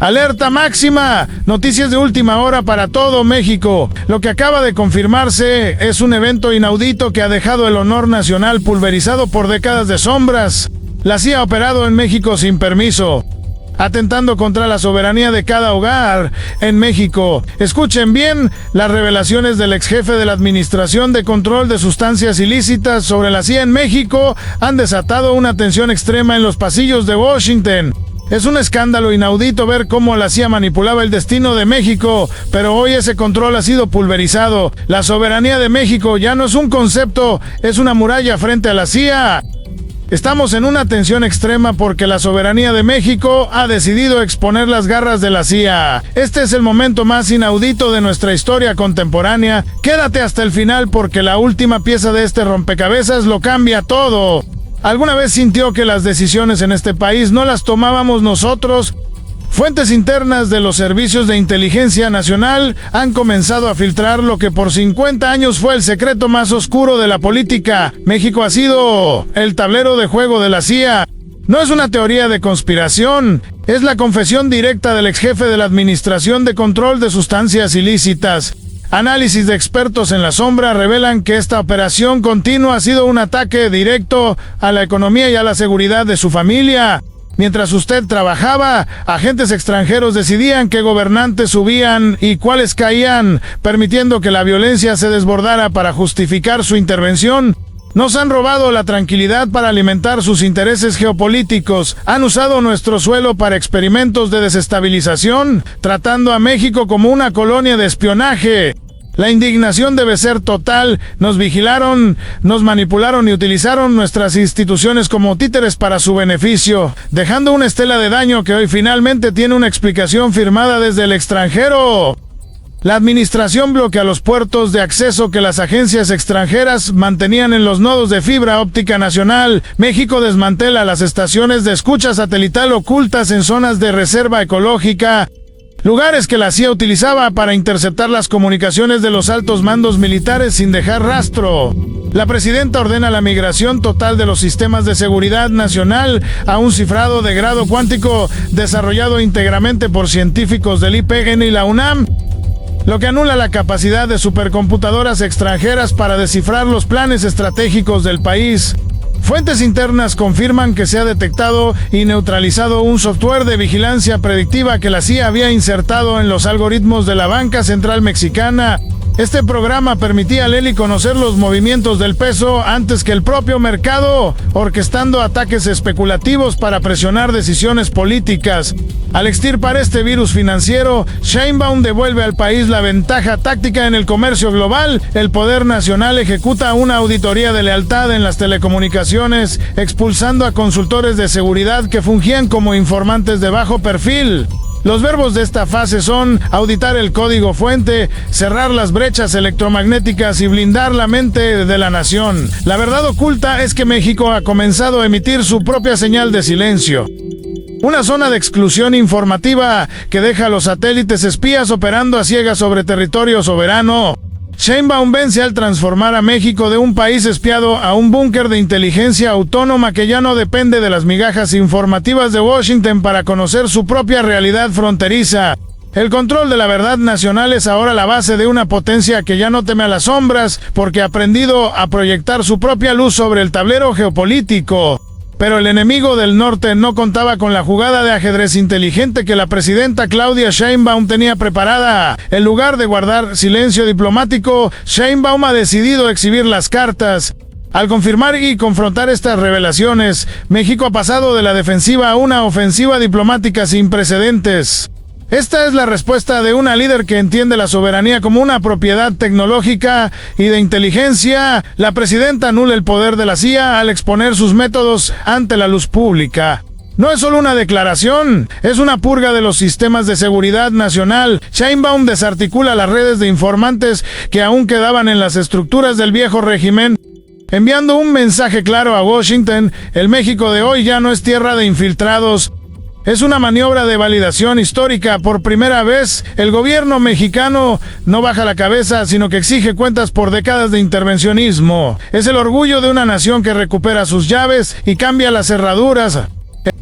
Alerta máxima, noticias de última hora para todo México. Lo que acaba de confirmarse es un evento inaudito que ha dejado el honor nacional pulverizado por décadas de sombras. La CIA ha operado en México sin permiso, atentando contra la soberanía de cada hogar en México. Escuchen bien, las revelaciones del ex jefe de la Administración de Control de Sustancias Ilícitas sobre la CIA en México han desatado una tensión extrema en los pasillos de Washington. Es un escándalo inaudito ver cómo la CIA manipulaba el destino de México, pero hoy ese control ha sido pulverizado. La soberanía de México ya no es un concepto, es una muralla frente a la CIA. Estamos en una tensión extrema porque la soberanía de México ha decidido exponer las garras de la CIA. Este es el momento más inaudito de nuestra historia contemporánea. Quédate hasta el final porque la última pieza de este rompecabezas lo cambia todo. ¿Alguna vez sintió que las decisiones en este país no las tomábamos nosotros? Fuentes internas de los servicios de inteligencia nacional han comenzado a filtrar lo que por 50 años fue el secreto más oscuro de la política. México ha sido el tablero de juego de la CIA. No es una teoría de conspiración, es la confesión directa del ex jefe de la Administración de Control de Sustancias Ilícitas. Análisis de expertos en la sombra revelan que esta operación continua ha sido un ataque directo a la economía y a la seguridad de su familia. Mientras usted trabajaba, agentes extranjeros decidían qué gobernantes subían y cuáles caían, permitiendo que la violencia se desbordara para justificar su intervención. Nos han robado la tranquilidad para alimentar sus intereses geopolíticos. Han usado nuestro suelo para experimentos de desestabilización, tratando a México como una colonia de espionaje. La indignación debe ser total. Nos vigilaron, nos manipularon y utilizaron nuestras instituciones como títeres para su beneficio, dejando una estela de daño que hoy finalmente tiene una explicación firmada desde el extranjero. La administración bloquea los puertos de acceso que las agencias extranjeras mantenían en los nodos de fibra óptica nacional. México desmantela las estaciones de escucha satelital ocultas en zonas de reserva ecológica, lugares que la CIA utilizaba para interceptar las comunicaciones de los altos mandos militares sin dejar rastro. La presidenta ordena la migración total de los sistemas de seguridad nacional a un cifrado de grado cuántico desarrollado íntegramente por científicos del IPN y la UNAM, lo que anula la capacidad de supercomputadoras extranjeras para descifrar los planes estratégicos del país. Fuentes internas confirman que se ha detectado y neutralizado un software de vigilancia predictiva que la CIA había insertado en los algoritmos de la banca central mexicana. Este programa permitía a Lely conocer los movimientos del peso antes que el propio mercado, orquestando ataques especulativos para presionar decisiones políticas. Al extirpar este virus financiero, Sheinbaum devuelve al país la ventaja táctica en el comercio global. El poder nacional ejecuta una auditoría de lealtad en las telecomunicaciones, expulsando a consultores de seguridad que fungían como informantes de bajo perfil. Los verbos de esta fase son auditar el código fuente, cerrar las brechas electromagnéticas y blindar la mente de la nación. La verdad oculta es que México ha comenzado a emitir su propia señal de silencio. Una zona de exclusión informativa que deja a los satélites espías operando a ciegas sobre territorio soberano. Sheinbaum vence al transformar a México de un país espiado a un búnker de inteligencia autónoma que ya no depende de las migajas informativas de Washington para conocer su propia realidad fronteriza. El control de la verdad nacional es ahora la base de una potencia que ya no teme a las sombras porque ha aprendido a proyectar su propia luz sobre el tablero geopolítico. Pero el enemigo del norte no contaba con la jugada de ajedrez inteligente que la presidenta Claudia Sheinbaum tenía preparada. En lugar de guardar silencio diplomático, Sheinbaum ha decidido exhibir las cartas. Al confirmar y confrontar estas revelaciones, México ha pasado de la defensiva a una ofensiva diplomática sin precedentes. Esta es la respuesta de una líder que entiende la soberanía como una propiedad tecnológica y de inteligencia. La presidenta anula el poder de la CIA al exponer sus métodos ante la luz pública. No es solo una declaración, es una purga de los sistemas de seguridad nacional. Sheinbaum desarticula las redes de informantes que aún quedaban en las estructuras del viejo régimen, enviando un mensaje claro a Washington: el México de hoy ya no es tierra de infiltrados. Es una maniobra de validación histórica. Por primera vez, el gobierno mexicano no baja la cabeza, sino que exige cuentas por décadas de intervencionismo. Es el orgullo de una nación que recupera sus llaves y cambia las cerraduras.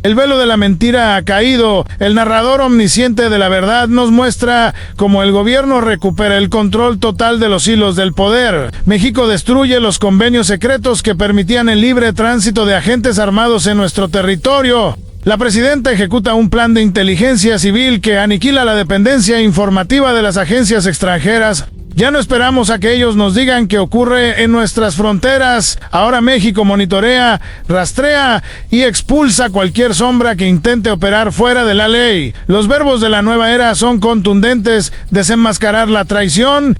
El velo de la mentira ha caído. El narrador omnisciente de la verdad nos muestra cómo el gobierno recupera el control total de los hilos del poder. México destruye los convenios secretos que permitían el libre tránsito de agentes armados en nuestro territorio. La presidenta ejecuta un plan de inteligencia civil que aniquila la dependencia informativa de las agencias extranjeras. Ya no esperamos a que ellos nos digan qué ocurre en nuestras fronteras. Ahora México monitorea, rastrea y expulsa cualquier sombra que intente operar fuera de la ley. Los verbos de la nueva era son contundentes: desenmascarar la traición,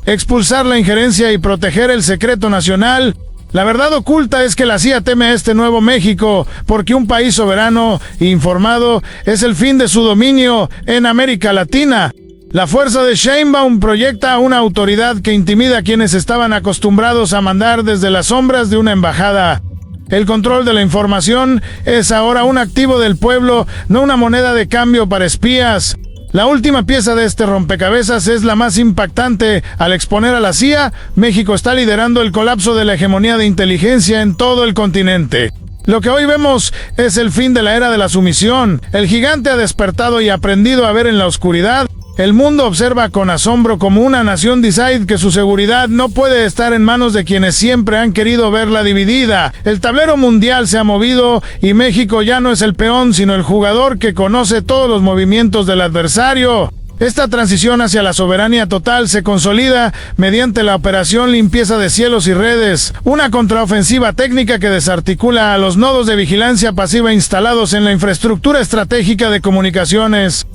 expulsar la injerencia y proteger el secreto nacional. La verdad oculta es que la CIA teme a este nuevo México, porque un país soberano e informado es el fin de su dominio en América Latina. La fuerza de Sheinbaum proyecta una autoridad que intimida a quienes estaban acostumbrados a mandar desde las sombras de una embajada. El control de la información es ahora un activo del pueblo, no una moneda de cambio para espías. La última pieza de este rompecabezas es la más impactante. Al exponer a la CIA, México está liderando el colapso de la hegemonía de inteligencia en todo el continente. Lo que hoy vemos es el fin de la era de la sumisión. El gigante ha despertado y aprendido a ver en la oscuridad. El mundo observa con asombro como una nación decide que su seguridad no puede estar en manos de quienes siempre han querido verla dividida. El tablero mundial se ha movido y México ya no es el peón, sino el jugador que conoce todos los movimientos del adversario. Esta transición hacia la soberanía total se consolida mediante la operación Limpieza de Cielos y Redes, una contraofensiva técnica que desarticula a los nodos de vigilancia pasiva instalados en la infraestructura estratégica de comunicaciones.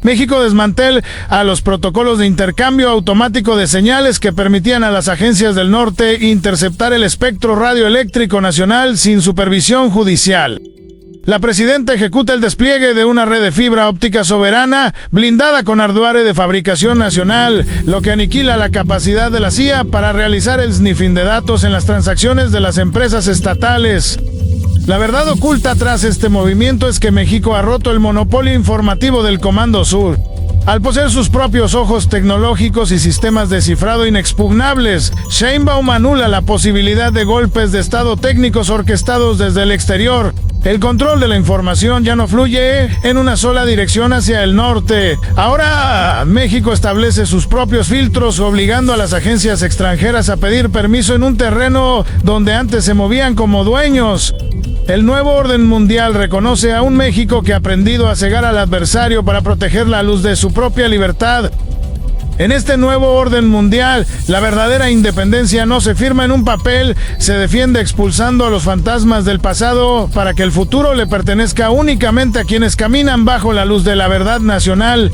México desmantela a los protocolos de intercambio automático de señales que permitían a las agencias del norte interceptar el espectro radioeléctrico nacional sin supervisión judicial. La presidenta ejecuta el despliegue de una red de fibra óptica soberana blindada con hardware de fabricación nacional, lo que aniquila la capacidad de la CIA para realizar el sniffing de datos en las transacciones de las empresas estatales. La verdad oculta tras este movimiento es que México ha roto el monopolio informativo del Comando Sur. Al poseer sus propios ojos tecnológicos y sistemas de cifrado inexpugnables, Sheinbaum anula la posibilidad de golpes de estado técnicos orquestados desde el exterior. El control de la información ya no fluye en una sola dirección hacia el norte. Ahora México establece sus propios filtros, obligando a las agencias extranjeras a pedir permiso en un terreno donde antes se movían como dueños. El nuevo orden mundial reconoce a un México que ha aprendido a cegar al adversario para proteger la luz de su propia libertad. En este nuevo orden mundial, la verdadera independencia no se firma en un papel, se defiende expulsando a los fantasmas del pasado para que el futuro le pertenezca únicamente a quienes caminan bajo la luz de la verdad nacional.